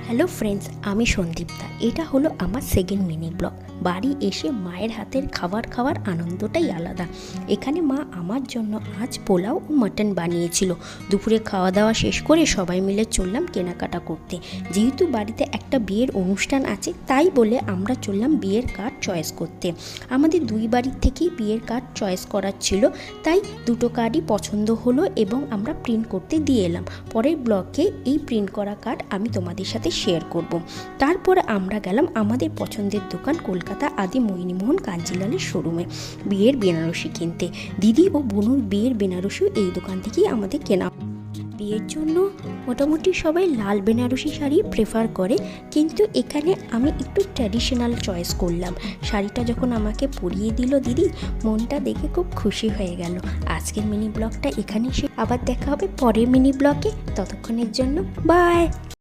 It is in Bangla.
হ্যালো ফ্রেন্ডস, আমি সন্দীপদা। এটা হলো আমার সেকেন্ড মিনি ব্লগ। বাড়ি এসে মায়ের হাতের খাবার খাওয়ার আনন্দটাই আলাদা। এখানে মা আমার জন্য আজ পোলাও ও মাটন বানিয়েছিল। দুপুরে খাওয়া দাওয়া শেষ করে সবাই মিলে চললাম কেনাকাটা করতে। যেহেতু বাড়িতে একটা বিয়ের অনুষ্ঠান আছে, তাই বলে আমরা চললাম বিয়ের কার্ড চয়েস করতে। আমাদের দুই বাড়ির থেকেই বিয়ের কার্ড চয়েস করার ছিল, তাই দুটো কার্ডই পছন্দ হলো এবং আমরা প্রিন্ট করতে দিয়ে এলাম। পরের ব্লগে এই প্রিন্ট করা কার্ড আমি তোমাদের সাথে শেয়ার করব। তারপর আমরা গেলাম আমাদের পছন্দের দোকান কলকাতা আদি মোহিনীমোহন কাঞ্জিলালের শোরুমে বিয়ের বেনারসি কিনতে। দিদি ও বোনুর বিয়ের বেনারসিও এই দোকান থেকেই আমাদের কেনা। বিয়ের জন্য মোটামুটি সবাই লাল বেনারসি শাড়ি প্রেফার করে, কিন্তু এখানে আমি একটু ট্র্যাডিশনাল চয়েস করলাম। শাড়িটা যখন আমাকে পরিয়ে দিল দিদি, মনটা দেখে খুব খুশি হয়ে গেল। আজকের মিনি ব্লগটা এখানেই শেষ। আবার দেখা হবে পরের মিনি ব্লগে। ততক্ষণের জন্য বাই।